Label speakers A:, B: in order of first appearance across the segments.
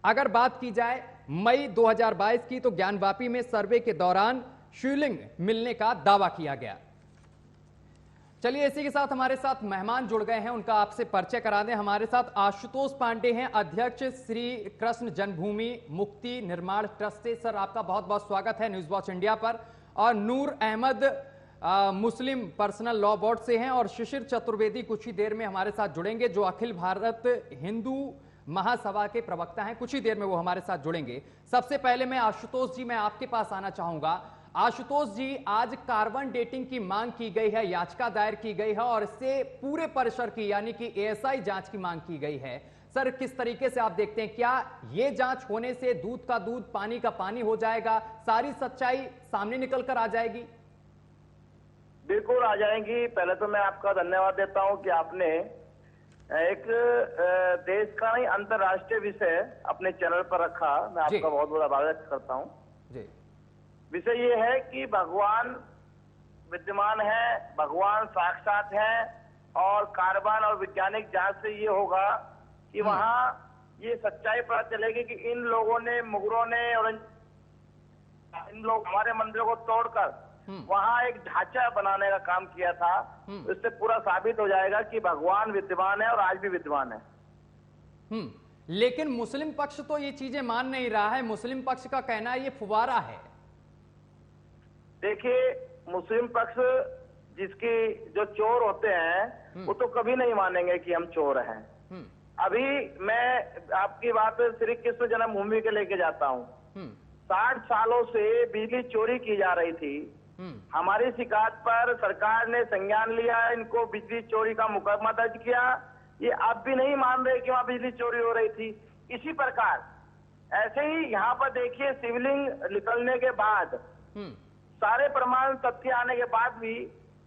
A: अगर बात की जाए मई 2022 की, तो ज्ञानवापी में सर्वे के दौरान शिवलिंग मिलने का दावा किया गया। चलिए, इसी के साथ हमारे साथ मेहमान जुड़ गए हैं, उनका आपसे परिचय करा दें। हमारे साथ आशुतोष पांडे हैं, अध्यक्ष श्री कृष्ण जन्मभूमि मुक्ति निर्माण ट्रस्ट से। सर, आपका बहुत बहुत स्वागत है न्यूज वॉच इंडिया पर। और नूर अहमद मुस्लिम पर्सनल लॉ बोर्ड से हैं, और शिशिर चतुर्वेदी कुछ ही देर में हमारे साथ जुड़ेंगे, जो अखिल भारत हिंदू महासभा के प्रवक्ता हैं। कुछ ही देर में वो हमारे साथ जुड़ेंगे। सबसे पहले मैं आशुतोष जी, मैं आपके पास आना चाहूंगा। आशुतोष जी, आज कार्बन डेटिंग की मांग की गई है, याचिका दायर की गई है, और इससे पूरे परिसर की यानी कि एएसआई जांच की मांग की गई है। सर, किस तरीके से आप देखते हैं, क्या ये जांच होने से दूध का दूध पानी का पानी हो जाएगा, सारी सच्चाई सामने निकल कर आ जाएगी?
B: बिल्कुल आ जाएंगी। पहले तो मैं आपका धन्यवाद देता हूं कि आपने एक देश का नहीं अंतर्राष्ट्रीय विषय अपने चैनल पर रखा। मैं आपका बहुत बहुत आभार व्यक्त करता हूं।
A: जी।
B: विषय ये है कि भगवान विद्यमान है, भगवान साक्षात है, और कार्बन और वैज्ञानिक जांच से ये होगा कि वहां ये सच्चाई पता चलेगी कि इन लोगों ने, मुगलों ने और इन लोग हमारे मंदिरों को तोड़कर वहां एक ढांचा बनाने का काम किया था। इससे पूरा साबित हो जाएगा कि भगवान विद्यमान है और आज भी विद्यमान है।
A: लेकिन मुस्लिम पक्ष तो ये चीजें मान नहीं रहा है। मुस्लिम पक्ष का कहना है ये फुवारा है।
B: देखिए, मुस्लिम पक्ष जिसकी जो चोर होते हैं वो तो कभी नहीं मानेंगे कि हम चोर हैं। अभी मैं आपकी बात श्री कृष्ण जन्मभूमि के लेके जाता हूँ। 60 सालों से बिजली चोरी की जा रही थी। हमारी शिकायत पर सरकार ने संज्ञान लिया, इनको बिजली चोरी का मुकदमा दर्ज किया। ये अब भी नहीं मान रहे कि वहां बिजली चोरी हो रही थी। इसी प्रकार ऐसे ही यहाँ पर देखिए, शिवलिंग निकलने के बाद सारे प्रमाण तथ्य आने के बाद भी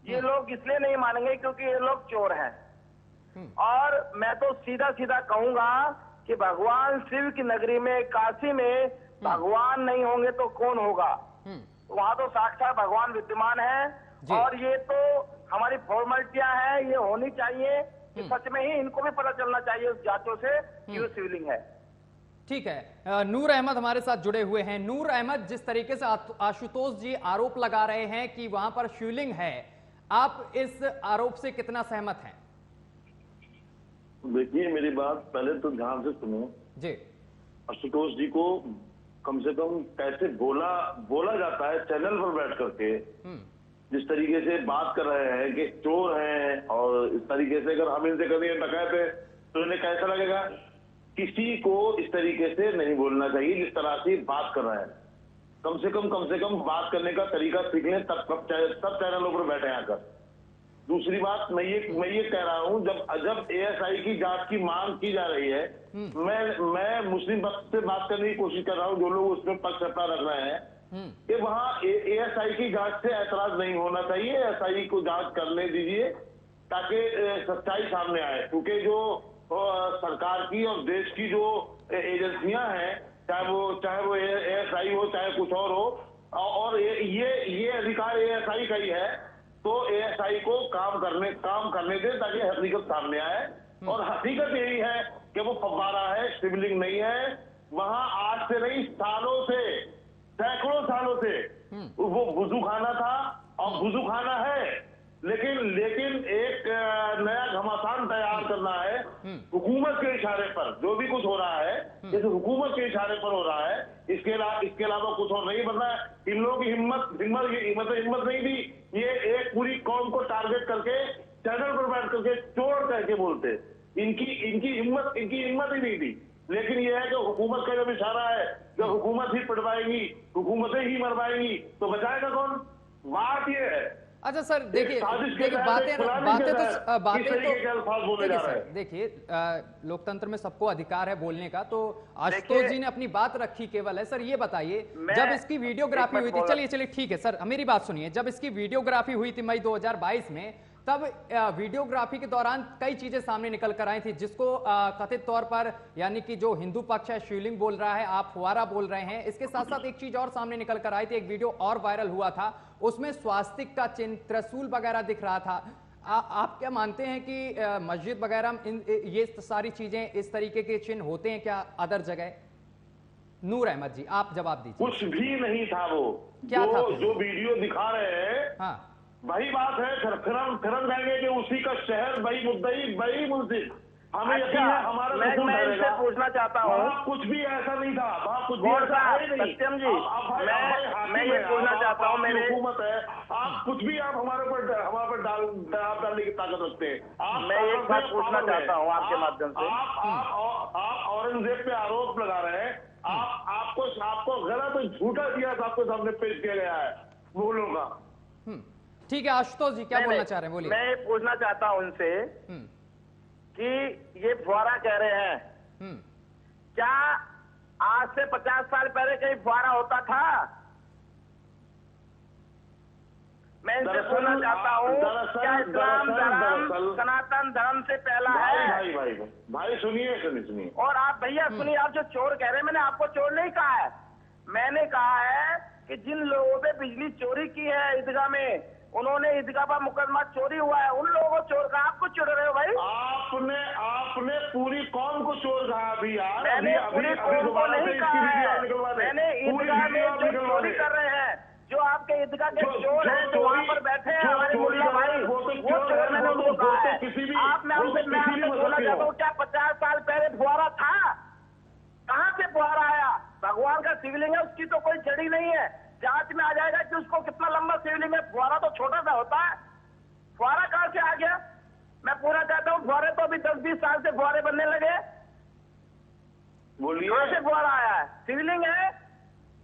B: ये लोग इसलिए नहीं मानेंगे क्योंकि ये लोग चोर हैं। और मैं तो सीधा सीधा कहूंगा कि भगवान शिव की नगरी में, काशी में भगवान नहीं होंगे तो कौन होगा? वहां तो साक्षात भगवान विद्यमान है। और ये तो हमारी फॉर्मेलिटियां हैं, ये होनी चाहिए कि सच में ही इनको भी पता चलना चाहिए उस जांचों से कि वो शिवलिंग है।
A: ठीक है। नूर अहमद हमारे साथ जुड़े हुए हैं। नूर अहमद, जिस तरीके से आशुतोष जी आरोप लगा रहे हैं कि वहां पर शिवलिंग है, आप इस आरोप से कितना सहमत हैं?
C: देखिए, मेरी बात पहले तो ध्यान से सुनो
A: जी।
C: आशुतोष जी को कम से कम कैसे बोला जाता है चैनल पर बैठ करके, जिस तरीके से बात कर रहे हैं कि चोर हैं, और इस तरीके से अगर हम इनसे कभी डकैत है तो इन्हें कैसा लगेगा? किसी को इस तरीके से नहीं बोलना चाहिए जिस तरह से बात कर रहे हैं। कम से कम बात करने का तरीका सीख लें, तब चैनलों पर बैठे आकर। दूसरी बात, मैं ये कह रहा हूं, जब एएसआई की जांच की मांग की जा रही है, मैं मुस्लिम पक्ष से बात करने की कोशिश कर रहा हूं, जो लोग उसमें पक्ष अपना रख रहे हैं, कि वहां एएसआई की जांच से ऐतराज नहीं होना चाहिए। एएसआई को जांच करने दीजिए ताकि सच्चाई सामने आए। क्योंकि जो सरकार की और देश की जो एजेंसियां हैं, चाहे वो एएसआई हो, चाहे कुछ और हो, और ये अधिकार एएसआई का ही है, तो एएसआई को काम करने दे ताकि हकीकत सामने आए। और हकीकत यही है कि वो फव्वारा है, शिवलिंग नहीं है। वहां आज से नहीं, सालों से, सैकड़ों सालों से वो वुजू खाना था और वुजू खाना है। लेकिन एक नया घमासान तैयार करना है हुकूमत के इशारे पर। जो भी कुछ हो रहा है जैसे हुकूमत के इशारे पर हो रहा है, इसके अलावा कुछ और नहीं बनना है। इन लोगों की हिम्मत नहीं थी। ये एक पूरी कौम को टारगेट करके चैनल पर बैठ करके चोर कह के बोलते। इनकी हिम्मत ही नहीं थी। लेकिन यह है कि हुकूमत का जब इशारा है, जब हुकूमत ही पिटवाएगी, हुकूमतें ही मरवाएंगी, तो बचाएगा कौन? बात यह है।
A: अच्छा सर, देखिए लोकतंत्र में सबको अधिकार है बोलने का, तो आशुतोष जी ने अपनी बात रखी केवल है। सर, ये बताइए, जब इसकी वीडियोग्राफी हुई थी, चलिए ठीक है सर, मेरी बात सुनिए। जब इसकी वीडियोग्राफी हुई थी मई 2022 में, तब वीडियोग्राफी के दौरान कई चीजें सामने निकल कर आई थी, जिसको कथित तौर पर यानी कि जो हिंदू पक्ष है शिवलिंग बोल रहा है, आप फुवारा बोल रहे हैं। इसके साथ साथ एक चीज और सामने निकल कर आई थी, एक वीडियो और वायरल हुआ था, उसमें स्वास्तिक का चिन्ह, त्रिशूल वगैरह दिख रहा था। आप क्या मानते हैं कि मस्जिद वगैरह ये सारी चीजें, इस तरीके के चिन्ह होते हैं क्या अदर जगह? नूर अहमद जी, आप जवाब दीजिए।
C: कुछ भी नहीं था वो।
A: क्या था फिर?
C: जो वीडियो दिखा रहे हैं,
A: हाँ,
C: वही बात है। फिर कहेंगे कि उसी का शहर, वही मुद्दई, वही मुल्जिम। हमें यकीन है हमारा
B: मैं इनसे पूछना चाहता हूँ,
C: वहाँ कुछ भी ऐसा नहीं था, वहाँ कुछ भी
B: गौर
C: ऐसा है
B: साहब,
C: नहीं।
B: सत्यम जी, मैं ये पूछना चाहता हूँ, मेरे
C: हुकूमत है, आप कुछ भी आप हमारे पर डालने की ताकत रखते हैं।
B: मैं एक बात पूछना चाहता हूँ आपके माध्यम से।
C: आप औरंगजेब पे आरोप लगा रहे हैं। आपको गलत झूठा दिया आपके सामने पेश किया गया है मुगलों का।
A: ठीक है आशुतोष जी, क्या बोलना चाह रहे हैं, बोलिए।
B: मैं पूछना चाहता हूँ उनसे कि ये फुहारा कह रहे हैं, क्या आज से 50 साल पहले कहीं फुहारा होता था? मैं इनसे पूछना चाहता हूँ, क्या इस्लाम धर्म सनातन धर्म से पहला है?
C: भाई सुनिए।
B: और आप भैया सुनिए, आप जो चोर कह रहे हैं, मैंने आपको चोर नहीं कहा है। मैंने कहा है कि जिन लोगों पे बिजली चोरी की है ईदगाह में, उन्होंने ईदगाह पर मुकदमा चोरी हुआ है, उन लोगों को चोर कहा। आपको चोर रहे हो भाई?
C: आपने पूरी कौम को चोर कहा अभी यार।
B: मैंने पूरी कौम को नहीं कहा है, मैंने ईदगाह में जो चोरी कर रहे हैं, जो आपके ईदगाह के चोर हैं, जो वहाँ पर बैठे हैं हमारे मुल्ला भाई, वो चोर मैंने उनको कहा है। मैं आपसे बोलना चाहता हूँ, क्या 50 साल पहले फुहारा था? कहाँ से फुहारा आया? भगवान का शिवलिंग है, उसकी तो कोई जड़ी नहीं है। जांच में आ जाएगा कि उसको कितना लंबा शिवलिंग है। फुहारा तो छोटा सा होता है, फुहारा कहाँ से आ गया? मैं पूछना चाहता हूँ, फुहारे तो अभी 10-20 साल से फुहारे बनने लगे।
C: बोलिए,
B: कहाँ से फुहारा आया है? शिवलिंग है।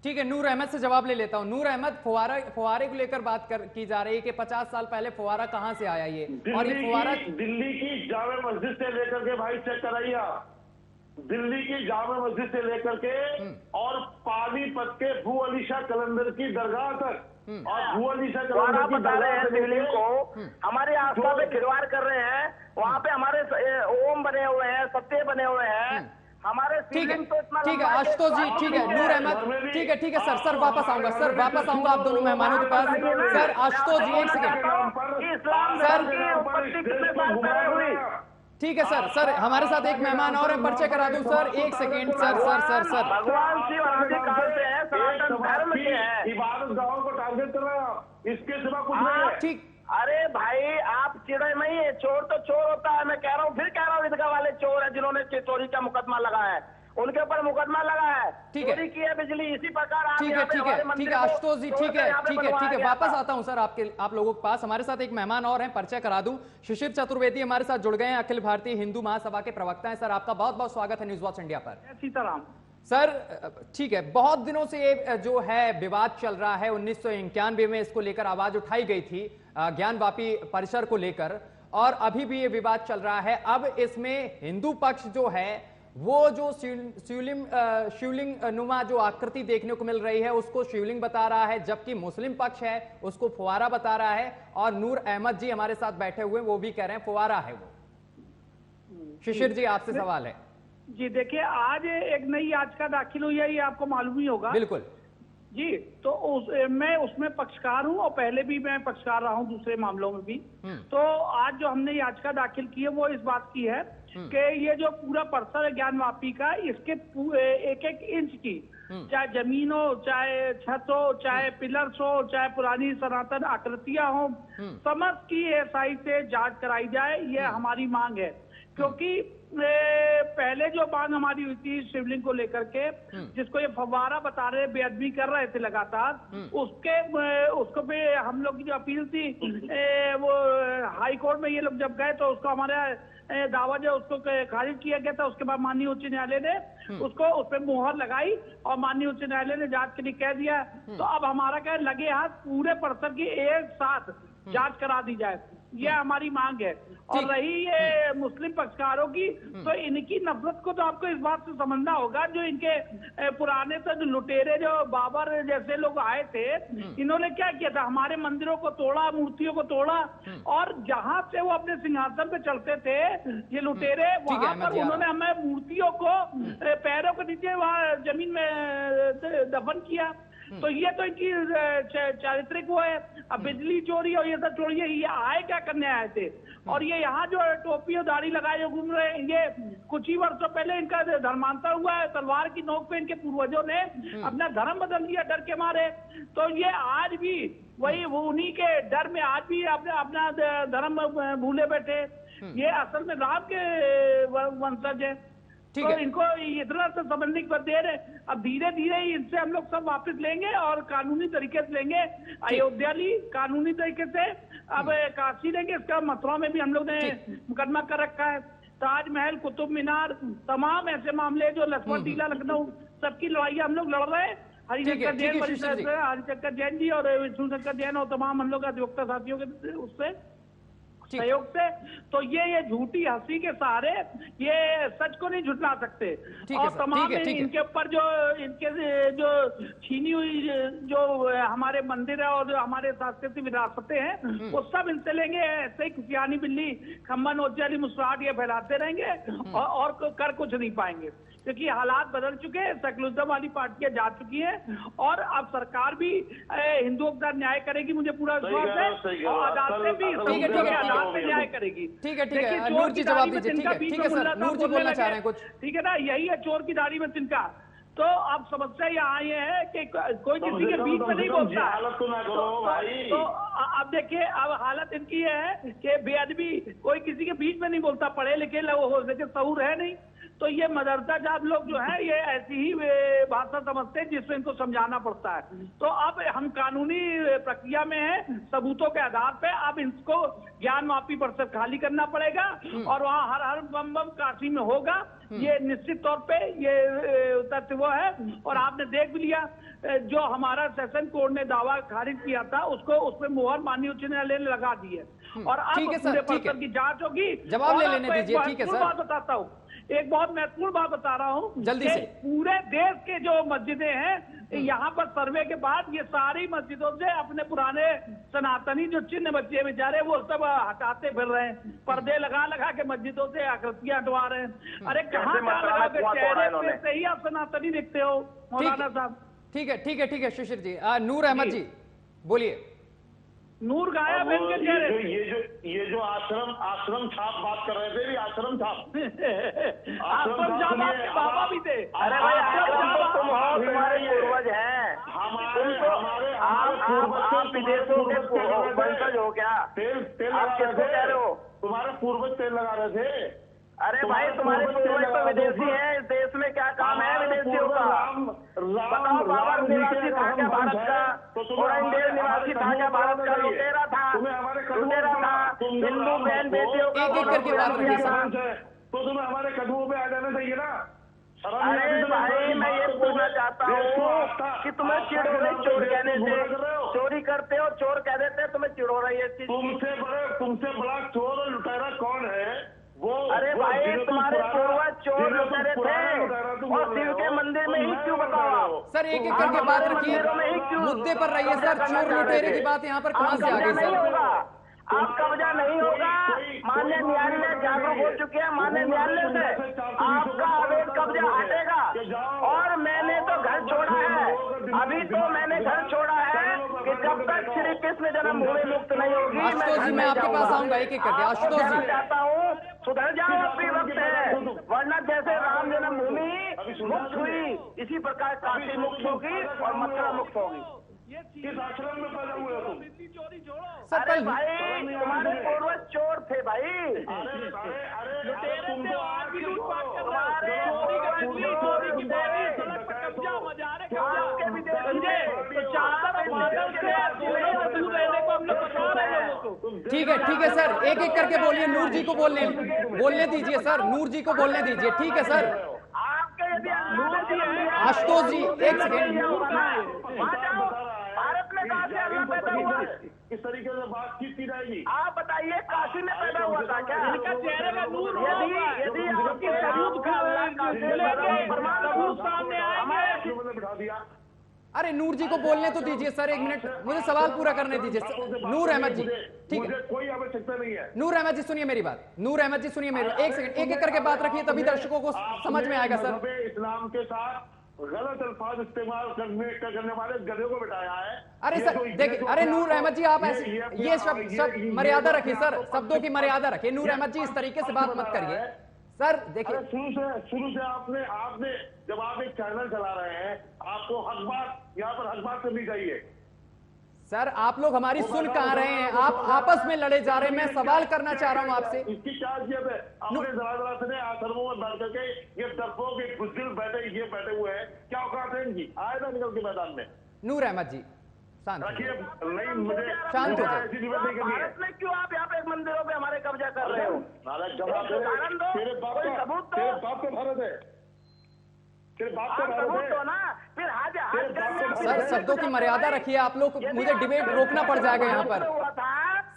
A: ठीक है, नूर अहमद से जवाब ले लेता हूं। नूर अहमद, फुहारे को लेकर बात की जा रही है कि 50 साल पहले फुहारा कहां से आया ये, और ये फुहारा
C: दिल्ली की जामे मस्जिद से लेकर के, भाई चेक कराइए, दिल्ली की जामे मस्जिद से लेकर के और पानीपत के भू अली शाह कलंदर की दरगाह तक, और भू अली शाह कलंदर की
B: बता रहे हैं
C: दरगाह
B: शिवलिंग को हमारे आस्था पे खिलवाड़ कर रहे हैं। वहाँ पे हमारे ओम बने हुए हैं, सत्य बने हुए हैं, हमारे शिवलिंग तो इतना
A: ठीक है आशुतोष जी, ठीक है नूर अहमद, ठीक है सर वापस आऊंगा, वापस आऊंगा आप दोनों मेहमानों के पास। सर आशुतोष जी, एक सेकंड
B: इस्लाम की उत्पत्ति कितने साल पहले हुई?
A: ठीक है सर हमारे साथ एक मेहमान और है, परिचय करा दूं सर, एक सेकेंड सर।
B: भगवान शिव अनादिकाल से है, सनातन धर्म के हैं।
C: इबादत गाहों को टारगेट कर रहे हैं, इसके सिवा कुछ नहीं है।
A: ठीक,
B: अरे भाई आप चिड़े नहीं है, चोर तो चोर होता है। मैं कह रहा हूँ, फिर कह रहा हूँ, ईदगाह वाले चोर है जिन्होंने चोरी का मुकदमा लगाया है, उनके ऊपर मुकदमा लगा है। चोरी की है बिजली, इसी प्रकार आप
A: ठीक है आशुतोष जी, ठीक है वापस आता हूं सर आप लोगों के पास। हमारे साथ एक मेहमान और हैं, परिचय करा दूं, शिशिर चतुर्वेदी हमारे साथ जुड़ गए हैं, अखिल भारतीय हिंदू महासभा के प्रवक्ता हैं। सर आपका बहुत बहुत स्वागत है न्यूज वॉच इंडिया पर।
B: सीताराम
A: सर, ठीक है, बहुत दिनों से ये जो है विवाद चल रहा है, 1991 में इसको लेकर आवाज उठाई गई थी ज्ञानवापी परिसर को लेकर, और अभी भी ये विवाद चल रहा है। अब इसमें हिंदू पक्ष जो है, वो जो शिवलिंग नुमा जो आकृति देखने को मिल रही है उसको शिवलिंग बता रहा है, जबकि मुस्लिम पक्ष है उसको फुहारा बता रहा है, और नूर अहमद जी हमारे साथ बैठे हुए वो भी कह रहे हैं फुहारा है वो। शिशिर जी आपसे सवाल है।
D: जी देखिए, आज एक नई याचिका दाखिल हुई है, ये आपको मालूम ही होगा।
A: बिल्कुल
D: जी, तो मैं उसमें पक्षकार हूं, और पहले भी मैं पक्षकार रहा हूं दूसरे मामलों में भी। तो आज जो हमने याचिका दाखिल की है वो इस बात की है कि ये जो पूरा परिसर है ज्ञानवापी का, इसके एक एक इंच की, चाहे जमीन हो, चाहे छत हो, चाहे पिलर्स हो, चाहे पुरानी सनातन आकृतियां हो, समस्त की एसआई से जांच कराई जाए, ये हमारी मांग है। क्योंकि पहले जो मांग हमारी हुई थी शिवलिंग को लेकर के, जिसको ये फव्वारा बता रहे, बेअदबी कर रहे थे लगातार, उसको पे हम लोग की जो अपील थी, वो हाई कोर्ट में ये लोग जब गए तो उसको हमारा दावा जो उसको खारिज किया गया था। उसके बाद माननीय उच्च न्यायालय ने उसको उस पर मुहर लगाई, और माननीय उच्च न्यायालय ने जांच के लिए कह दिया। तो अब हमारा क्या लगे हाथ पूरे परिसर की एक साथ जांच करा दी जाए, ये हमारी मांग है। और रही ये मुस्लिम पक्षकारों की, तो इनकी नफरत को तो आपको इस बात से समझना होगा, जो इनके पुराने से जो लुटेरे, जो बाबर जैसे लोग आए थे, इन्होंने क्या किया था, हमारे मंदिरों को तोड़ा, मूर्तियों को तोड़ा, और जहां से वो अपने सिंहासन पे चलते थे ये लुटेरे, वहां पर उन्होंने हमें मूर्तियों को पैरों के नीचे वहां जमीन में दफन किया। तो ये तो इनकी चारित्रिक वो है। अब बिजली चोरी और ये सब चोरी है, ये आए क्या करने आए थे? और ये यहाँ जो टोपी और दाढ़ी लगाए जो घूम रहे हैं, ये कुछ ही वर्षों पहले इनका धर्मांतर हुआ है। तलवार की नोक पे इनके पूर्वजों ने अपना धर्म बदल दिया डर के मारे। तो ये आज भी वही वो उन्हीं के डर में आज भी अपना धर्म भूले बैठे। ये असल में राम के वंशज है। तो इनको इतना तो समझने की दे रहे। अब धीरे धीरे इनसे हम लोग सब वापस लेंगे और कानूनी तरीके से लेंगे। अयोध्या ली कानूनी तरीके से, अब काशी लेंगे। इसका मथुरा में भी हम लोग ने मुकदमा कर रखा है। ताजमहल, कुतुब मीनार, तमाम ऐसे मामले जो लक्ष्मण टीला, लखनऊ, सबकी लड़ाई हम लोग लड़ रहे हैं। हरिशंकर जैन जी और विष्णु शंकर जैन और तमाम हम लोग अधिवक्ता साथियों के उससे सहयोग से। तो ये झूठी हंसी के सहारे ये सच को नहीं झुटला सकते। और तमाम इनके ऊपर जो इनके जो छीनी हुई जो हमारे मंदिर है और जो हमारे सांस्कृतिक विरासतें हैं वो सब इनसे लेंगे। ऐसे ही खुशियानी बिल्ली, खम्बन ओचाली मुस्कुराहट ये फैलाते रहेंगे और कर कुछ नहीं पाएंगे, क्योंकि हालात बदल चुके हैं। सेकुलरिज्म वाली पार्टियां जा चुकी हैं और अब सरकार भी हिंदुओं का न्याय करेगी, मुझे पूरा विश्वास है। और अदालतें भी अदालत में न्याय करेगी।
A: ठीक है नूर जी जवाब दीजिए। ठीक है सर, नूर जी बोलना चाह रहे हैं कुछ।
D: ठीक है ना, यही है चोर की दाढ़ी में तिनका। तो अब समस्या यहाँ ये है कि कोई किसी के बीच में नहीं बोलता। तो अब देखिए, अब हालत इनकी है कि बेअदबी, कोई किसी के बीच में नहीं बोलता। पढ़े लिखे लोग लेकिन सहूर है नहीं। तो ये मदरसा जात लोग जो है ये ऐसी ही भाषा समझते हैं जिसमें इनको समझाना पड़ता है। तो अब हम कानूनी प्रक्रिया में हैं, सबूतों के आधार पे अब इनको ज्ञान माफी परिषद खाली करना पड़ेगा और वहाँ हर हर बम बम काशी में होगा। ये निश्चित तौर पे ये तथ्य वो है। और आपने देख भी लिया जो हमारा सेशन कोर्ट ने दावा खारिज किया था उसको उसमें मुहर माननीय उच्च न्यायालय ने लगा दी है। और अब पूरे परिषद की जांच होगी।
A: जवाब ले लेने दीजिए। ठीक है सर,
D: बात बताता हूँ, एक बहुत महत्वपूर्ण बात बता रहा हूँ
A: जल्दी से।
D: पूरे देश के जो मस्जिदें हैं यहाँ पर सर्वे के बाद ये सारी मस्जिदों से अपने पुराने सनातनी जो चिन्ह बच्चे बेचारे वो सब हटाते फिर रहे हैं। पर्दे लगा लगा के मस्जिदों से आकृतियां हटवा रहे हैं। अरे कहाँ लगा के चेहरे पे से ही आप सनातनी दिखते हो मौलाना साहब।
A: ठीक है शिशिर जी। नूर अहमद जी बोलिए।
D: नूर गायब है इनके चेहरे।
C: ये जो आश्रम छाप बात कर रहे थे, भी आश्रम छाप
D: आश्रम छाप आपके बाबा भी थे।
B: अरे भाई तुम हो, तुम्हारे पूर्वज हैं। आप विदेशों के वंशज हो क्या? आप किसको कह रहे हो?
C: तुम्हारे पूर्वज तेल लगा रहे थे।
B: अरे भाई तुम्हारे पूर्वज तो विदेशी हैं। इस देश में क्या काम है विदेशियों का? बताओ, बाबर निवासी था क्या भारत का? ओरेंडेल निवासी था क्या भारत का? लुटेरा था, हिंदू बहन बेटियों का
A: एक करके बात रखिए सर।
C: तो तुम्हें हमारे कदमों पे आ जाना चाहिए ना।
B: अरे भाई मैं ये पूछना चाहता हूँ कि तुम्हें चिड़ हो रही चोर कहने से? चोरी करते हो चोर कह देते हैं, तुम्हें चिड़ हो रही है इस चीज?
C: तुमसे बड़ा चोर और लुटेरा कौन है वो?
B: अरे भाई तुम्हारे पूर्वज चोर लुटेरे थे और शिव के मंदिर में ही क्यों बताओ?
A: सर एक करके बात रखिए, मुद्दे पर रहिए सर। चोर लुटेरे की बात यहाँ पर कहाँ से आ गई सर?
B: अब कब्जा नहीं होगा। माननीय न्यायालय जागरूक हो चुके हैं। माननीय न्यायालय से आपका अवैध कब्जा हटेगा। और मैंने तो घर छोड़ा है, अभी तो मैंने घर छोड़ा है कि जब तक श्री कृष्ण जन्मभूमि मुक्त नहीं होगी।
A: आशुतोष जी मैं आपके पास आऊंगा एक करके। आशुतोष जी
B: चाहता हूँ सुधर जाओ, अभी वक्त है। वरना जैसे राम जन्मभूमि मुक्त हुई इसी प्रकार काशी मुक्त होगी और मथुरा मुक्त होगी।
C: किस आश्रम में पैदा हुए तुम?
B: अरे भाई तुम्हारे पूर्वज चोर थे भाई।
A: ठीक है सर, एक एक करके बोलिए। नूर जी को बोलने दीजिए सर। नूर जी को बोलने दीजिए। ठीक है सर। आशुतोष जी एक सेकेंड।
B: भारत में कहाँ से अल्लाह पैदा हुआ?
C: इस तरीके से बातचीत की जाएगी?
B: आप बताइए, काशी में पैदा हुआ था क्या?
D: इनका चेहरे का नूर
B: यदि आपके सबूत सामने आएंगे।
C: बिठा दिया।
A: अरे नूर जी को बोलने तो दीजिए सर, एक मिनट मुझे सवाल पूरा करने दीजिए। नूर अहमद जी ठीक है,
C: कोई आवश्यकता नहीं है।
A: नूर अहमद जी सुनिए मेरी बात। नूर अहमद जी सुनिए मेरी, एक सेकंड, एक एक करके बात रखिए तभी दर्शकों को समझ में आएगा सर।
C: इस्लाम के साथ गलत अल्फाज इस्तेमाल करने वाले गधे को बिठाया है।
A: अरे सर देखिए, अरे नूर अहमद जी आप ऐसे ये शब्द मर्यादा रखिए सर, शब्दों की मर्यादा रखिए। नूर अहमद जी इस तरीके से बात मत करिए सर। देखिए
C: शुरू से आपने जब आप एक चैनल चला रहे हैं, आपको हक बात यहाँ पर हक बात करनी चाहिए।
A: सर आप लोग हमारी सुन कहाँ रहे हैं, आप आपस में लड़े जा रहे हैं। मैं सवाल करना चाह रहा हूं आपसे।
C: इसकी क्या हैसियत है? अपने जरा से आश्रमों में बैठ करके ये डरपोक के बुज़दिल बैठे हुए हैं, क्या औकात है इनकी? आए ना निकल के मैदान में।
A: नूर अहमद जी शांत
C: रखिए, नहीं मुझे
A: शांत हो जाए।
C: ऐसी डिबेट नहीं करनी है।
B: भारत में क्यों आप यहाँ पे मंदिरों पे हमारे कब्जा कर रहे हो?
C: तेरे बाप का भारत है, तेरे बाप का भारत है
B: ना, फिर
A: सर शब्दों की मर्यादा रखिए आप लोग। मुझे डिबेट रोकना पड़ जाएगा यहाँ पर।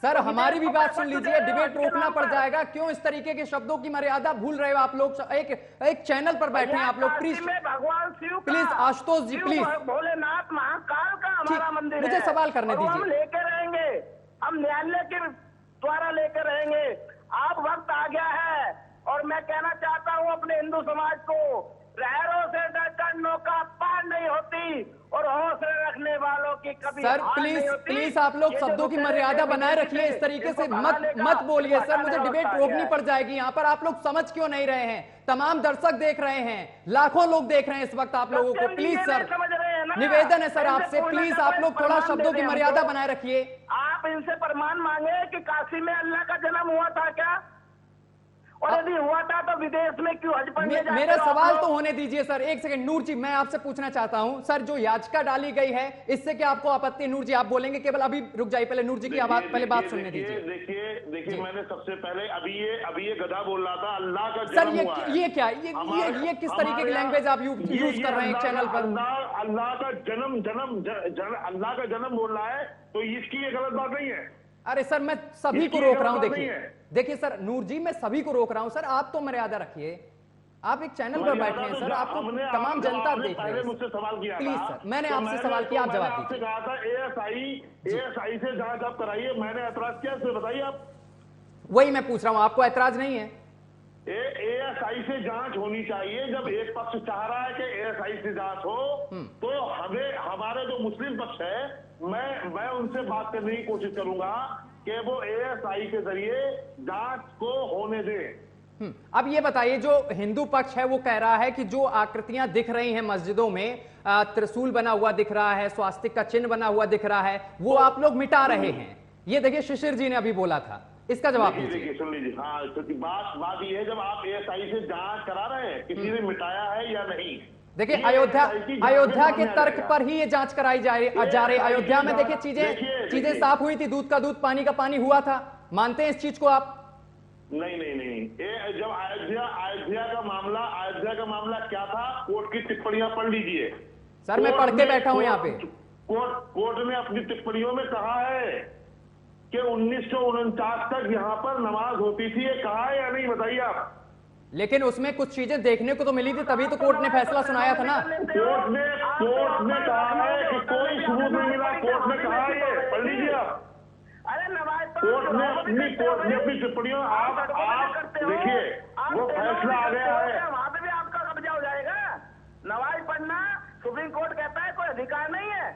A: सर हमारी भी बात सुन लीजिए, डिबेट रोकना पड़ जाएगा। क्यों इस तरीके के शब्दों की मर्यादा भूल रहे हो आप लोग? एक चैनल पर बैठे हैं आप लोग। प्लीज
B: भगवान शिव,
A: प्लीज आशुतोष जी प्लीज।
B: भोलेनाथ महाकाल का हमारा मंदिर है।
A: मुझे सवाल करने
B: हम
A: दीजिए।
B: लेके रहेंगे, हम न्यायालय के द्वारा लेकर रहेंगे। आप वक्त आ गया है और मैं कहना चाहता हूं अपने हिंदू समाज को, लहरों से डरकर नौका पार नहीं होती और हौसले रखने वालों की कभी
A: सर
B: हार
A: प्लीज
B: नहीं होती।
A: प्लीज आप लोग शब्दों की मर्यादा बनाए रखिए। इस तरीके से मत बोलिए सर, मुझे डिबेट रोकनी पड़ जाएगी यहाँ पर। आप लोग समझ क्यों नहीं रहे हैं? तमाम दर्शक देख रहे हैं, लाखों लोग देख रहे हैं इस वक्त आप लोगों को। प्लीज सर निवेदन है सर आपसे, प्लीज आप लोग थोड़ा शब्दों की मर्यादा बनाए रखिए।
B: आप इनसे प्रमाण मांगे कि काशी में अल्लाह का जन्म हुआ था क्या? और यदि हुआ था तो विदेश में क्यों हज पढ़ने जाते हो?
A: मेरा सवाल तो होने दीजिए सर। एक सेकंड नूर जी, मैं आपसे पूछना चाहता हूं सर, जो याचिका डाली गई है इससे क्या आपको आपत्ति? नूर जी आप बोलेंगे केवल, अभी रुक जाइए, पहले नूर जी की आवाज पहले बात सुनने दीजिए।
C: देखिए मैंने सबसे पहले अभी ये गधा बोल रहा था अल्लाह का
A: सर
C: जन्म हुआ है।
A: ये क्या ये किस तरीके की लैंग्वेज आप यूज कर रहे हैं चैनल पर?
C: अल्लाह का अल्लाह का जन्म बोल रहा है तो इसकी ये गलत बात नहीं है।
A: अरे सर मैं सभी को रोक रहा हूं। देखिए सर नूर जी, मैं सभी को रोक रहा हूं सर, आप तो मर्यादा रखिए। आप एक चैनल पर बैठे हैं सर, आपको तमाम जनता देख रही है।
C: मुझसे सवाल किया
A: प्लीज सर, मैंने आपसे सवाल किया, आप जवाब दीजिए।
C: कहा था एएसआई से जांच आप कराइए, मैंने ऐतराज किया, इससे बताइए आप।
A: वही मैं पूछ रहा हूं, आपको ऐतराज नहीं है?
C: एएसआई से जांच होनी चाहिए। जब एक पक्ष चाह रहा है कि एएसआई से जांच हो तो हमारे जो मुस्लिम पक्ष है, मैं उनसे बात करने की कोशिश करूंगा कि वो एएसआई के जरिए जांच को होने दें।
A: अब ये बताइए, जो हिंदू पक्ष है वो कह रहा है कि जो आकृतियां दिख रही हैं मस्जिदों में, त्रिशूल बना हुआ दिख रहा है, स्वास्तिक का चिन्ह बना हुआ दिख रहा है, वो आप लोग मिटा रहे हैं। ये देखिए शिशिर जी ने अभी बोला था, इसका जवाब दीजिए।
C: सुन लीजिए, हाँ बात ये है, जब आप एएसआई से जांच करा रहे हैं किसी ने मिटाया है या नहीं।
A: देखिए अयोध्या के तर्क पर ही ये जांच कराई जा रही। अयोध्या में देखिए चीजें साफ हुई थी, दूध का दूध पानी का पानी हुआ था। मानते हैं इस चीज को आप?
C: नहीं। जब अयोध्या का मामला क्या था, कोर्ट की टिप्पणियां पढ़ लीजिए।
A: सर मैं पढ़ के बैठा हूं यहाँ पे।
C: कोर्ट ने अपनी टिप्पणियों में कहा है कि 1949 तक यहाँ पर नमाज होती थी। ये कहा है या नहीं, बताइए आप।
A: लेकिन उसमें कुछ चीजें देखने को तो मिली थी, तभी तो कोर्ट ने फैसला सुनाया था ना।
C: कोर्ट ने कहा है कि कोई सबूत नहीं मिला। कोर्ट ने कहा है, ये पढ़ लीजिए आप। कोर्ट ने अपनी टिप्पणियों, आप देखिए वो फैसला आ गया है।
B: वहां पे भी आपका कब्जा हो जाएगा। नमाज पढ़ना सुप्रीम कोर्ट कहता है कोई अधिकार नहीं है।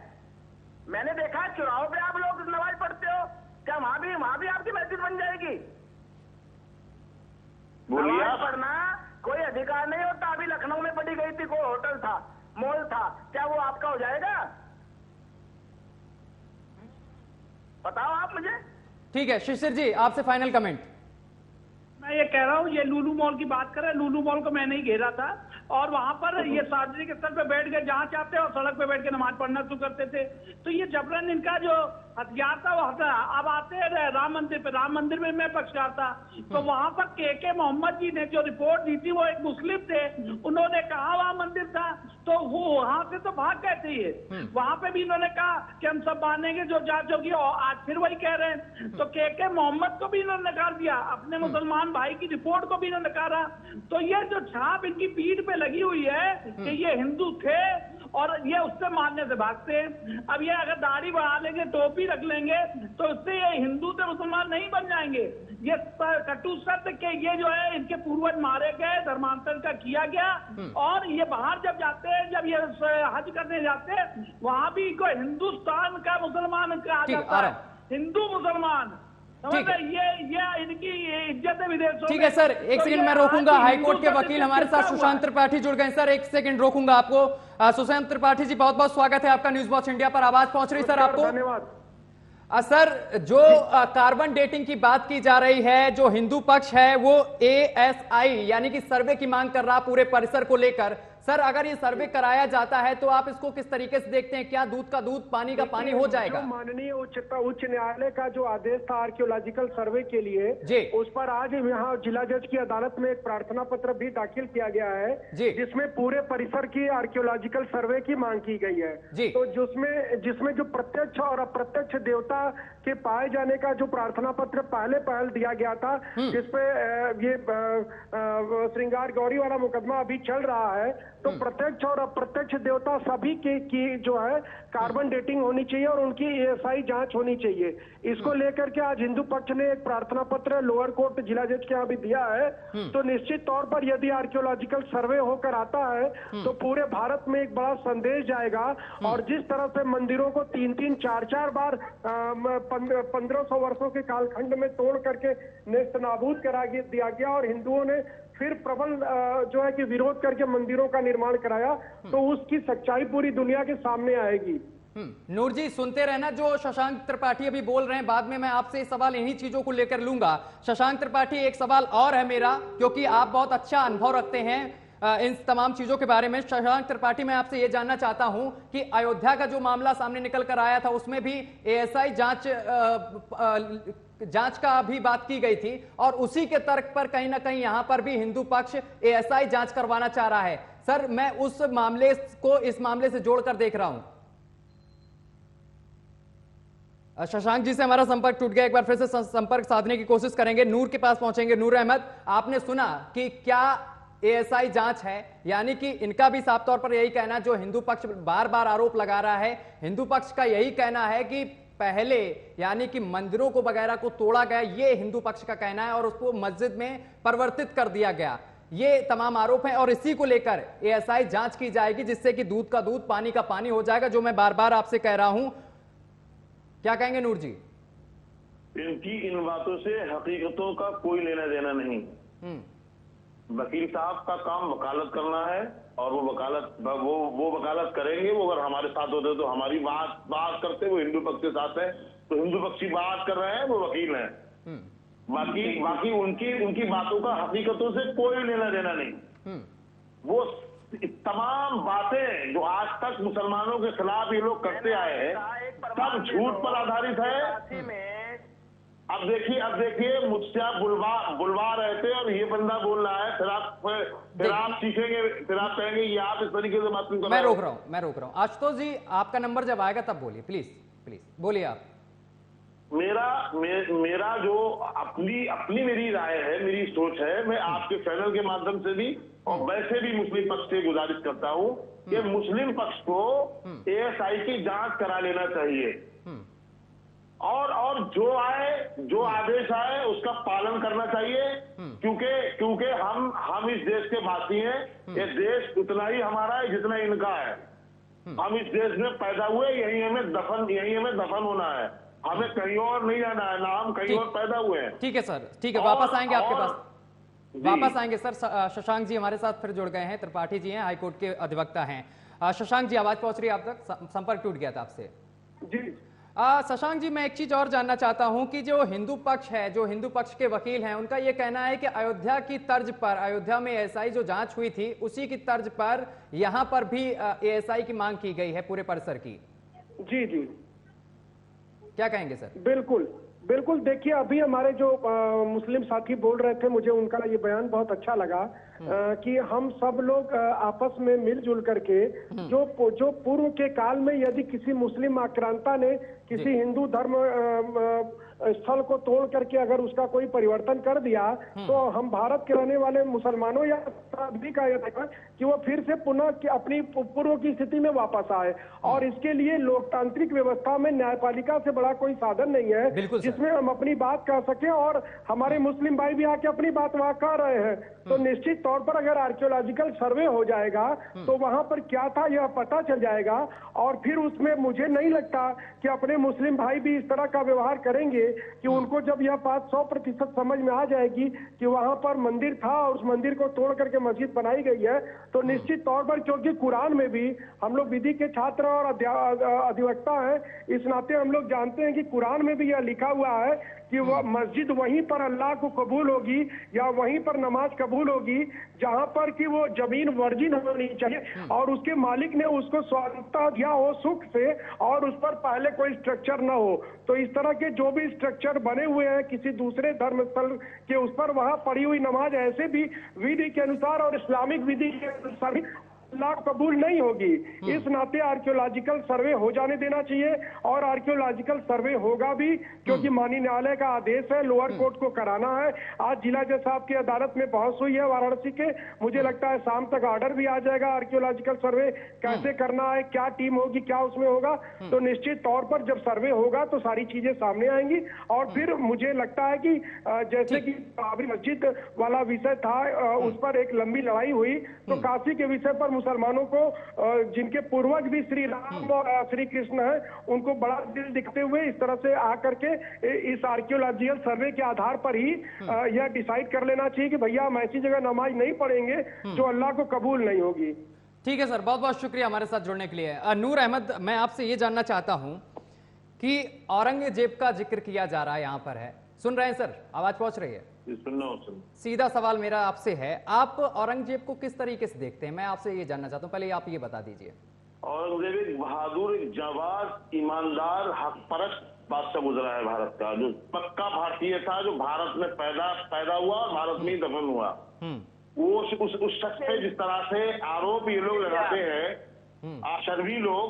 B: मैंने देखा चुनाव पे आप लोग नमाज पढ़ते हो, क्या वहां भी आपकी मस्जिद बन जाएगी? नमाज पढ़ना कोई अधिकार नहीं होता। अभी लखनऊ में पढ़ी गई थी, कोई होटल था, मॉल था, क्या वो आपका हो जाएगा? बताओ आप मुझे।
A: ठीक है शिशिर जी, आपसे फाइनल कमेंट।
D: मैं ये कह रहा हूँ, ये लुलु मॉल की बात करें, लुलु मॉल को मैं नहीं घेरा था और वहां पर ये सार्वजनिक स्थल पे बैठ के जहाँ चाहते और सड़क पे बैठ के नमाज पढ़ना शुरू करते थे। तो ये जबरन इनका जो हथियार था वो हटा। अब आते हैं राम मंदिर पे। राम मंदिर में मैं पक्षकार था, तो वहां पर के मोहम्मद जी ने जो रिपोर्ट दी थी, वो एक मुस्लिम थे, उन्होंने कहा वहां मंदिर था, तो वो वहां से तो भाग गए थे। ये वहां पे भी इन्होंने कहा कि हम सब मानेंगे जो जांच होगी, और आज फिर वही कह रहे हैं। तो के मोहम्मद को भी इन्होंने नकार दिया, अपने मुसलमान भाई की रिपोर्ट को भी इन्होंने नकारा। तो ये जो छाप इनकी पीठ पे लगी हुई है कि ये हिंदू थे और ये उससे मानने से भागते हैं। अब ये अगर दाढ़ी बढ़ा लेंगे, टोपी रख लेंगे, तो इससे ये हिंदू से मुसलमान नहीं बन जाएंगे। ये कटु सत्य के ये जो है इनके पूर्वज मारे गए, धर्मांतरण का किया गया, और ये बाहर जब जाते हैं, जब ये हज करने जाते हैं, वहां भी कोई हिंदुस्तान का मुसलमान कहा जाता है, हिंदू मुसलमान। ये इनकी इज्जत है विदेशों।
A: ठीक है सर, एक सेकंड मैं रोकूंगा। हाईकोर्ट के वकील हमारे साथ सुशांत त्रिपाठी जुड़ गए। सर एक सेकंड रोकूंगा आपको। सुशांत त्रिपाठी जी, बहुत बहुत स्वागत है आपका न्यूज वॉच इंडिया पर। आवाज पहुंच रही सर आपको?
E: धन्यवाद
A: सर, जो कार्बन डेटिंग की बात की जा रही है, जो हिंदू पक्ष है वो ASI यानी कि सर्वे की मांग कर रहा पूरे परिसर को लेकर। सर, अगर ये सर्वे कराया जाता है तो आप इसको किस तरीके से देखते हैं? क्या दूध का दूध पानी का पानी हो जाएगा?
E: माननीय उच्च न्यायालय का जो आदेश था आर्कियोलॉजिकल सर्वे के लिए, उस पर आज यहाँ जिला जज की अदालत में एक प्रार्थना पत्र भी दाखिल किया गया है, जिसमें पूरे परिसर की आर्कियोलॉजिकल सर्वे की मांग की गई है। तो जिसमें जो प्रत्यक्ष और अप्रत्यक्ष देवता के पाए जाने का जो प्रार्थना पत्र पहल दिया गया था, जिसपे ये श्रृंगार गौरी वाला मुकदमा अभी चल रहा है, तो प्रत्यक्ष और अप्रत्यक्ष देवता सभी की जो है कार्बन डेटिंग होनी चाहिए और उनकी ASI जांच होनी चाहिए। इसको लेकर के आज हिंदू पक्ष ने एक प्रार्थना पत्र लोअर कोर्ट जिला जज के यहाँ भी दिया है। तो निश्चित तौर पर यदि आर्कियोलॉजिकल सर्वे होकर आता है तो पूरे भारत में एक बड़ा संदेश जाएगा। और जिस तरह से मंदिरों को 3-3, 4-4 बार 1500 वर्षों के कालखंड में तोड़ करके नेस्तनाबूद करा दिया गया और हिंदुओं ने फिर प्रबल जो है कि विरोध करके मंदिरों का निर्माण कराया, तो उसकी सच्चाई पूरी दुनिया के सामने आएगी।
A: नूर जी, सुनते रहना जो शशांक त्रिपाठी अभी बोल रहे हैं। बाद में मैं आपसे सवाल इन्हीं चीजों को लेकर लूंगा। शशांक त्रिपाठी, एक सवाल और है मेरा, क्योंकि आप बहुत अच्छा अनुभव रखते हैं इन तमाम चीजों के बारे में। शशांक त्रिपाठी, मैं आपसे यह जानना चाहता हूं कि अयोध्या का जो मामला सामने निकल कर आया था, उसमें भी ASI जांच का भी बात की गई थी, और उसी के तर्क पर कहीं ना कहीं यहां पर भी हिंदू पक्ष ASI जांच करवाना चाह रहा है। सर, मैं उस मामले को इस मामले से जोड़कर देख रहा हूं। शशांक जी से हमारा संपर्क टूट गया, एक बार फिर से संपर्क साधने की कोशिश करेंगे। नूर के पास पहुंचेंगे। नूर अहमद, आपने सुना कि क्या ASI जांच है, यानी कि इनका भी साफ तौर पर यही कहना, जो हिंदू पक्ष बार बार आरोप लगा रहा है, हिंदू पक्ष का यही कहना है कि पहले यानी कि मंदिरों को वगैरह को तोड़ा गया, ये हिंदू पक्ष का कहना है, और उसको मस्जिद में परिवर्तित कर दिया गया। ये तमाम आरोप हैं और इसी को लेकर ASI जांच की जाएगी, जिससे कि दूध का दूध पानी का पानी हो जाएगा, जो मैं बार बार आपसे कह रहा हूं। क्या कहेंगे नूर जी?
C: इनकी इन बातों से हकीकतों का कोई लेना देना नहीं। वकील साहब का काम वकालत करना है, और वो वकालत करेंगे। वो अगर हमारे साथ होते तो हमारी बात करते, वो हिंदू पक्ष के साथ है तो हिंदू पक्षी बात कर रहे हैं, वो वकील हैं। बाकी उनकी बातों का हकीकतों से कोई लेना देना नहीं। वो तमाम बातें जो आज तक मुसलमानों के खिलाफ ये लोग करते आए हैं, सब झूठ पर आधारित है। अब देखिए मुझसे आप बुलवा रहे थे और ये बंदा बोल रहा है, फिर आप सीखेंगे, फिर आप कहेंगे ये आप इस तरीके से बात क्यों कर रहे
A: हो? मैं रोक रहा हूँ। आशुतोष जी, आपका नंबर जब आएगा तब बोलिए, प्लीज बोलिए आप।
C: मेरा जो अपनी मेरी राय है, मेरी सोच है, मैं आपके चैनल के माध्यम से भी और वैसे भी मुस्लिम पक्ष से गुजारिश करता हूँ कि मुस्लिम पक्ष को ASI की जांच करा लेना चाहिए, और जो आदेश आए उसका पालन करना चाहिए, क्योंकि हम इस देश के वासी हैं। ये देश उतना ही हमारा है जितना इनका है। हम इस देश में पैदा हुए, यही हमें दफन होना है। हमें कहीं और नहीं जाना है, ना हम कहीं और पैदा हुए हैं।
A: ठीक है सर, ठीक है, वापस आएंगे आपके पास, वापस आएंगे सर। शशांक जी हमारे साथ फिर जुड़ गए हैं। त्रिपाठी जी हैं, हाईकोर्ट के अधिवक्ता हैं। शशांक जी, आवाज पहुंच रही है आप तक? संपर्क टूट गया था आपसे
E: जी।
A: शशांक जी, मैं एक चीज और जानना चाहता हूं कि जो हिंदू पक्ष है, जो हिंदू पक्ष के वकील हैं, उनका यह कहना है कि अयोध्या की तर्ज पर, अयोध्या में ASI जो जांच हुई थी उसी की तर्ज पर यहां पर भी ASI की मांग की गई है पूरे परिसर की।
E: जी।
A: क्या कहेंगे सर?
E: बिल्कुल। देखिए, अभी हमारे जो मुस्लिम साथी बोल रहे थे, मुझे उनका ये बयान बहुत अच्छा लगा कि हम सब लोग आपस में मिलजुल करके जो पूर्व के काल में यदि किसी मुस्लिम आक्रांता ने किसी हिंदू धर्म स्थल को तोड़ करके अगर उसका कोई परिवर्तन कर दिया तो हम भारत के रहने वाले मुसलमानों या भी का यह था कि वो फिर से पुनः अपनी पूर्व की स्थिति में वापस आए। और इसके लिए लोकतांत्रिक व्यवस्था में न्यायपालिका से बड़ा कोई साधन नहीं है जिसमें हम अपनी बात कह सके, और हमारे मुस्लिम भाई भी आके अपनी बात वहां कह रहे हैं। तो निश्चित तौर पर अगर आर्कियोलॉजिकल सर्वे हो जाएगा तो वहां पर क्या था यह पता चल जाएगा, और फिर उसमें मुझे नहीं लगता कि अपने मुस्लिम भाई भी इस तरह का व्यवहार करेंगे कि उनको जब यह बात 100% समझ में आ जाएगी कि वहां पर मंदिर था और उस मंदिर को तोड़ करके मस्जिद बनाई गई है, तो निश्चित तौर पर, क्योंकि कुरान में भी हम लोग विधि के छात्र और अधिवक्ता हैं, इस नाते हम लोग जानते हैं कि कुरान में भी यह लिखा हुआ है कि वह मस्जिद वहीं पर अल्लाह को कबूल होगी या वहीं पर नमाज कबूल होगी जहां पर कि वो जमीन वर्जिन होनी चाहिए और उसके मालिक ने उसको स्वायत्तता दिया हो सुख से, और उस पर पहले कोई स्ट्रक्चर ना हो। तो इस तरह के जो भी स्ट्रक्चर बने हुए हैं किसी दूसरे धर्म स्थल के उस पर, वहां पढ़ी हुई नमाज ऐसे भी विधि के अनुसार और इस्लामिक विधि के अनुसार अल्लाह कबूल नहीं होगी। इस नाते आर्कियोलॉजिकल सर्वे हो जाने देना चाहिए, और आर्कियोलॉजिकल सर्वे होगा भी, क्योंकि माननीय न्यायालय का आदेश है, लोअर कोर्ट को कराना है। आज जिला जज साहब की अदालत में बहस हुई है वाराणसी के, मुझे लगता है शाम तक ऑर्डर भी आ जाएगा आर्कियोलॉजिकल सर्वे कैसे करना है, क्या टीम होगी, क्या उसमें होगा। तो निश्चित तौर पर जब सर्वे होगा तो सारी चीजें सामने आएंगी, और फिर मुझे लगता है कि जैसे कि बाबरी मस्जिद वाला विषय था, उस पर एक लंबी लड़ाई हुई, तो काशी के विषय पर मुसलमानों को, जिनके पूर्वज भी श्री राम और श्री कृष्ण है, उनको बड़ा दिल दिखते हुए इस तरह से आकर के इस आर्कियोलॉजिकल सर्वे के आधार पर ही यह डिसाइड कर लेना चाहिए कि भैया हम ऐसी जगह नमाज नहीं पढ़ेंगे जो अल्लाह को कबूल नहीं होगी।
A: ठीक है सर, बहुत बहुत शुक्रिया हमारे साथ जुड़ने के लिए। नूर अहमद, मैं आपसे ये जानना चाहता हूं कि औरंगजेब का जिक्र किया जा रहा है, यहां पर है, सुन रहे हैं सर, आवाज पहुंच रही है? सीधा सवाल मेरा आपसे है, आप औरंगजेब को किस तरीके से देखते हैं? मैं आपसे ये जानना चाहता हूं, पहले आप ये बता दीजिए।
C: औरंगजेब एक बहादुर, एक जाबाज, ईमानदार, हक परस्त बादशाह गुजरा है भारत का, जो पक्का भारतीय था, जो भारत में पैदा हुआ और भारत में ही दफन हुआ। वो उस शख्स पे जिस तरह से आरोप ये लोग लगाते हैं, अशरवी लोग,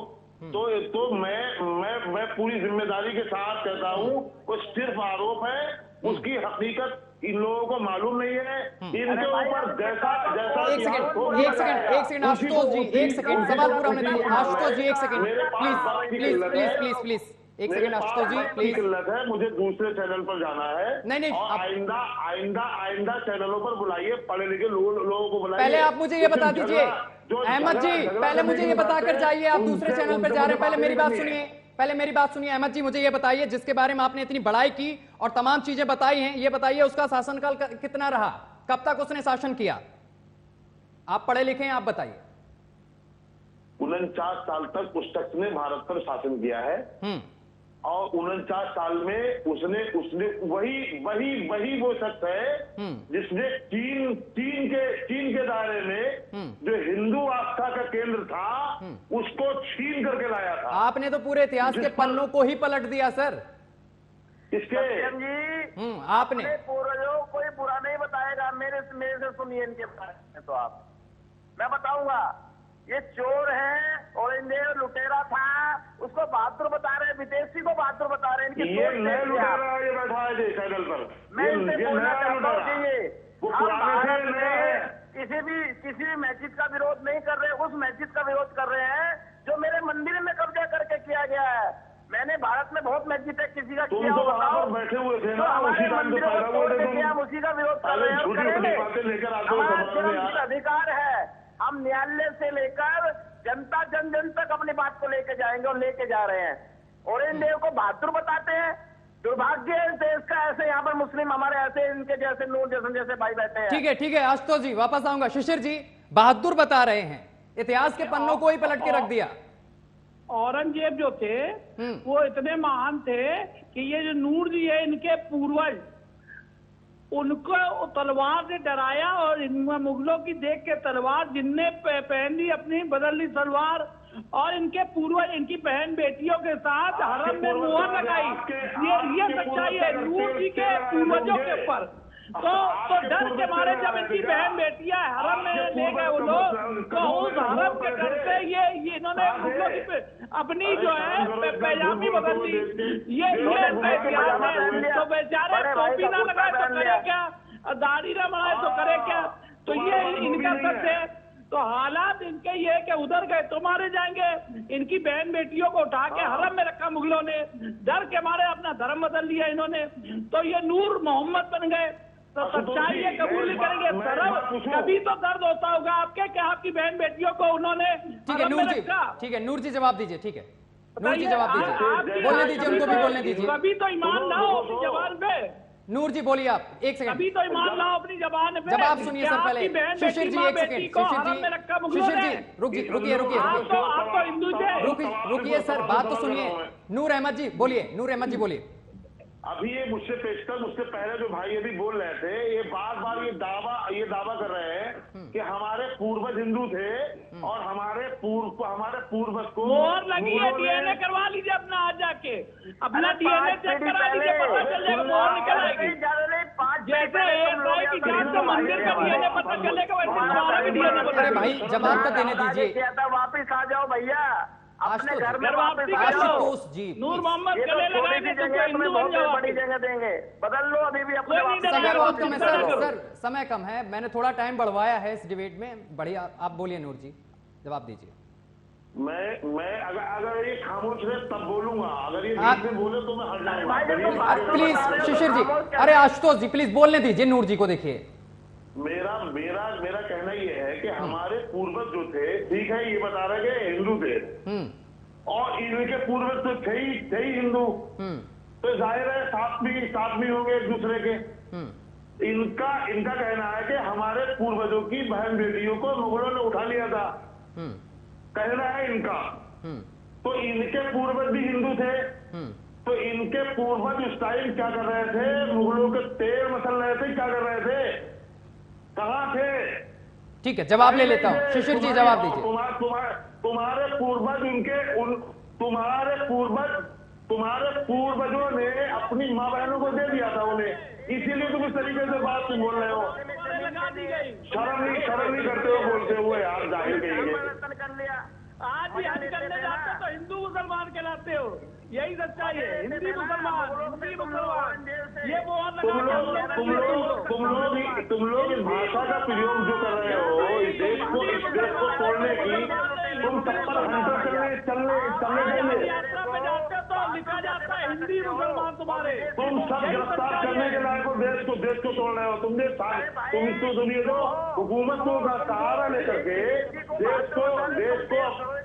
C: तो मैं पूरी जिम्मेदारी के साथ कहता हूँ वो सिर्फ आरोप है, उसकी हकीकत इन लोगों को मालूम नहीं है। इनके ऊपर जैसा
A: एक सेकंड आशुतोष जी, एक सेकंड, सवाल पूरा होने दीजिए। आशुतोष जी एक सेकंड प्लीज, एक सेकंड आशुतोष जी प्लीज।
C: है, मुझे दूसरे चैनल पर जाना है।
A: नहीं,
C: और आइंदा चैनलों पर बुलाइए, पढ़े लिखे लोगों को बुलाइए।
A: पहले आप मुझे ये बता दीजिए अहमद जी, पहले मुझे ये बताकर जाइए, आप दूसरे चैनल पर जा रहे हैं, पहले मेरी बात सुनिए अहमद जी, मुझे ये बताइए, जिसके बारे में आपने इतनी बड़ाई की और तमाम चीजें बताई हैं, ये बताइए उसका शासनकाल कितना रहा, कब तक उसने शासन किया? आप पढ़े लिखे हैं, आप बताइए।
C: 49 साल तक उस शख्स ने भारत पर शासन किया है, और 49 साल में उसने वही वो शख्स है जिसने चीन के दायरे में जो हिंदू आस्था का केंद्र था उसको छीन करके लाया था।
A: आपने तो पूरे इतिहास के पन्नों को ही पलट दिया सर।
C: इसके
A: आपने
B: पूर्वजों कोई बुरा नहीं बताएगा, मेरे से सुनिए इनके बारे में। तो आप, मैं बताऊंगा, ये चोर है, औरंगजेब लुटेरा था, उसको बहादुर बता रहे हैं, विदेशी को बहादुर बता रहे हैं। इनकी
C: ये नए लुटेरा ये बैठा है चैनल पर,
B: मैं इनसे बोलना चाहता हूँ कि ये किसी भी मस्जिद का विरोध नहीं कर रहे, उस मस्जिद का विरोध कर रहे हैं जो मेरे मंदिर में कब्जा करके किया गया है। मैंने भारत में बहुत मस्जिद है, किसी का किया हो बताओ,
C: बैठे हुए थे ना,
B: हमारे मंदिरों को तोड़ने के हम उसी का विरोध कर रहे हैं। हमारा अधिकार है, हम न्यायालय से लेकर जनता जन तक अपनी बात को लेके जाएंगे और लेके जा रहे हैं। औरंगजेब को बहादुर बताते हैं, दुर्भाग्य है देश का, ऐसे यहाँ पर मुस्लिम हमारे ऐसे इनके जैसे नूर जैसे भाई बैठे हैं।
A: ठीक है आशुतोष जी, वापस आऊंगा। शिशिर जी, बहादुर बता रहे हैं, इतिहास के पन्नों को ही पलट के रख दिया।
D: औरंगजेब जो थे वो इतने महान थे कि ये जो नूर जी है, इनके पूर्वज, उनको तलवार से डराया, और मुगलों की देख के तलवार जिनने पहन ली अपनी, बदल ली तलवार, और इनके पूर्वज इनकी बहन बेटियों के साथ हरम में मुहर लगाई। ये सच्चाई है नूर जी के पूर्वजों के ऊपर। तो डर के मारे जब इनकी बहन बेटियां हरम में ले गए वो लोग, तो उस हरम के डर से ये इन्होंने अपनी जो है पैजामी बदल दी। ये इतिहास है। तो बेचारे टोपी ना लगाए तो करे क्या, दाढ़ी ना बनाए तो करे क्या, तो ये इनका सच है। तो हालात इनके ये कि उधर गए तो मारे जाएंगे। इनकी बहन बेटियों को उठा के हरम में रखा मुगलों ने, डर के मारे अपना धर्म बदल लिया इन्होंने। तो ये नूर मोहम्मद बन गए। तो सच्चाई ये कबूल नहीं करेंगे। कभी तो दर्द होता होगा आपके कि आपकी बहन बेटियों को उन्होंने हरम में रखा।
A: ठीक है नूर जी जवाब दीजिए। ठीक है नूर जी जवाब दीजिए, बोलने दीजिए, उनको भी बोलने दीजिए।
D: कभी तो ईमान लाओ अपनी जबान पे।
A: नूर जी बोलिए आप, एक सेकंड।
D: अभी तो ईमान लाओ अपनी जबान पे।
A: जवाब सुनिए सर पहले। शिशिर जी एक सेकंड, शिशिर जी रुकिए
D: आपको हिंदू से
A: रुकिए सर, बात तो सुनिए। नूर अहमद जी बोलिए, नूर अहमद जी बोलिए।
C: अभी ये मुझसे पेशकर, मुझसे पहले जो भाई अभी बोल रहे थे, ये बार बार ये दावा कर रहे हैं कि हमारे पूर्वज हिंदू थे और हमारे पूर्वज को
D: मोहर लगी है। डीएनए करवा लीजिए अपना, आज जाके अपना डीएनए चेक करा लीजिए, पता चल जाएगा, मोहर निकल आएगी। जैसे एएसआई की जांच से मंदिर का डीएनए पता चलेगा, वैसे हमारा भी डीएनए पता चलेगा।
A: भाई जवाब तो देने दीजिए।
B: वापिस आ जाओ भैया अपने घर में,
A: आशुतोष जी।
D: नूर मोहम्मद गले लगाएंगे तो हिंदू बन जाओ।
B: बड़ी जगह देंगे, बदल लो अभी भी अपने।
A: समय बहुत कम है सर, समय कम है, मैंने थोड़ा टाइम बढ़वाया है इस डिबेट में। बढ़िया, आप बोलिए नूर जी, जवाब दीजिए।
C: मैं अगर ये खामोश है तब बोलूंगा, अगर ये बीच में बोले तो मैं हट जाऊंगा।
A: प्लीज शिशिर जी, अरे आशुतोष जी प्लीज बोलने दीजिए नूर जी को। देखिए
C: मेरा कहना ये है कि हमारे पूर्वज जो थे, ठीक है ये बता रहे कि हिंदू थे और इनके पूर्वज तो थे ही हिंदू, तो जाहिर है साथ भी होंगे एक दूसरे के। इनका कहना है कि हमारे पूर्वजों की बहन बेटियों को मुगलों ने उठा लिया था, कहना है इनका। तो इनके पूर्वज भी हिंदू थे, तो इनके पूर्वज उस टाइम क्या कर रहे थे, मुगलों के तेल मसल रहे थे, क्या कर रहे थे, कहाँ थे?
A: ठीक है जवाब ले लेता हूँ, शिशिर जी जवाब दीजिए।
C: तुम्हारे पूर्वजों ने अपनी माँ बहनों को दे दिया था उन्हें, इसीलिए तुम इस तरीके से बात तुम बोल रहे हो। शर्म नहीं करते हो बोलते हुए यार, जाहिर कहेंगे।
D: आज भी हज करने जाते तो हिंदू मुसलमान कहलाते हो, यही सच्चाई है। हिंदी मुसलमान ये बहुत
C: तुम लोग इस भाषा का प्रयोग जो कर रहे हो, इस देश को तोड़ने की, तुम तत्पर हंटर चलने
D: यात्रा पे जाते तो लिखा जाता है हिंदी मुसलमान तुम्हारे।
C: तुम सब गिरफ्तार करने के लायक हो, देश को तोड़ रहे हो। तुम तो हुकूमत को सहारा लेकर के देश को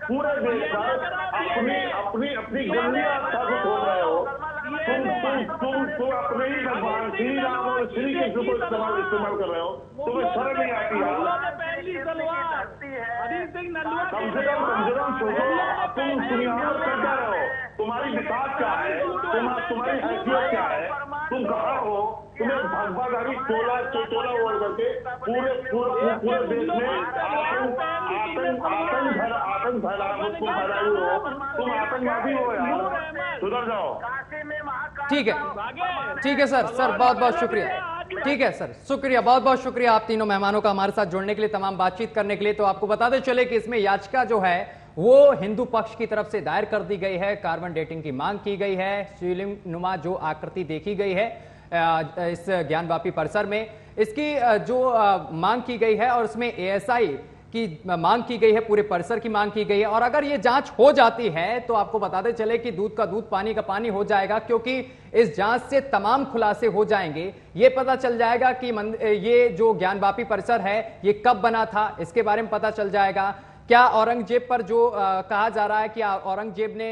C: पूरे देश पर अपनी गंदी आस्था को छोड़ रहे हो। तुम अपने ही भगवान श्री राम और श्री कृष्ण को इस्तेमाल कर रहे हो, तुम्हें शर्म नहीं आती यार। कम से कम तुम सुनिहार करता रहो, तुम्हारी विकास क्या है, तुम्हारी हैसियत क्या है, तुम कहाँ हो? तुम्हें भगवाधारी टोला ओढ़ करके पूरे देश में आतंक फैलाए हो, तुम आतंकवादी हो यार, सुधर जाओ।
A: ठीक है सर बहुत बहुत शुक्रिया। ठीक है सर, शुक्रिया, बहुत बहुत शुक्रिया आप तीनों मेहमानों का हमारे साथ जुड़ने के लिए, तमाम बातचीत करने के लिए। तो आपको बताते चले कि इसमें याचिका जो है वो हिंदू पक्ष की तरफ से दायर कर दी गई है, कार्बन डेटिंग की मांग की गई है, शिवलिंग नुमा जो आकृति देखी गई है इस ज्ञानवापी परिसर में, इसकी जो मांग की गई है और उसमें एएसआई की मांग की गई है, पूरे परिसर की मांग की गई है। और अगर ये जांच हो जाती है तो आपको बताते चले कि दूध का दूध पानी का पानी हो जाएगा, क्योंकि इस जांच से तमाम खुलासे हो जाएंगे। ये पता चल जाएगा कि ये जो ज्ञानवापी परिसर है ये कब बना था, इसके बारे में पता चल जाएगा। क्या औरंगजेब पर जो कहा जा रहा है कि औरंगजेब ने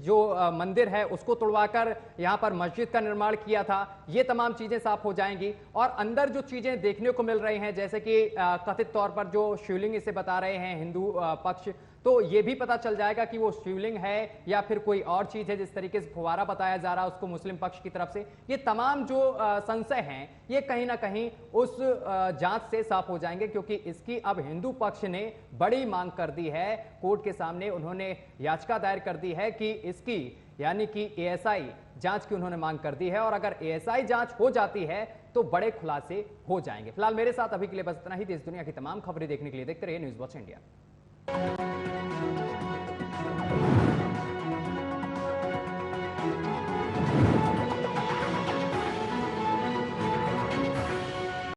A: जो मंदिर है उसको तोड़वाकर यहाँ पर मस्जिद का निर्माण किया था, ये तमाम चीजें साफ हो जाएंगी। और अंदर जो चीजें देखने को मिल रही हैं, जैसे कि कथित तौर पर जो शिवलिंग इसे बता रहे हैं हिंदू पक्ष, तो ये भी पता चल जाएगा कि वो शिवलिंग है या फिर कोई और चीज है। जिस तरीके से फुवारा बताया जा रहा है उसको मुस्लिम पक्ष की तरफ से, ये तमाम जो संशय हैं ये कहीं ना कहीं उस जांच से साफ हो जाएंगे, क्योंकि इसकी अब हिंदू पक्ष ने बड़ी मांग कर दी है। कोर्ट के सामने उन्होंने याचिका दायर कर दी है कि इसकी यानी कि एएसआई जांच की उन्होंने मांग कर दी है, और अगर एएसआई जांच हो जाती है तो बड़े खुलासे हो जाएंगे। फिलहाल मेरे साथ अभी के लिए बस इतना ही। देश दुनिया की तमाम खबरें देखने के लिए देखते रहिए न्यूज़ वॉच इंडिया।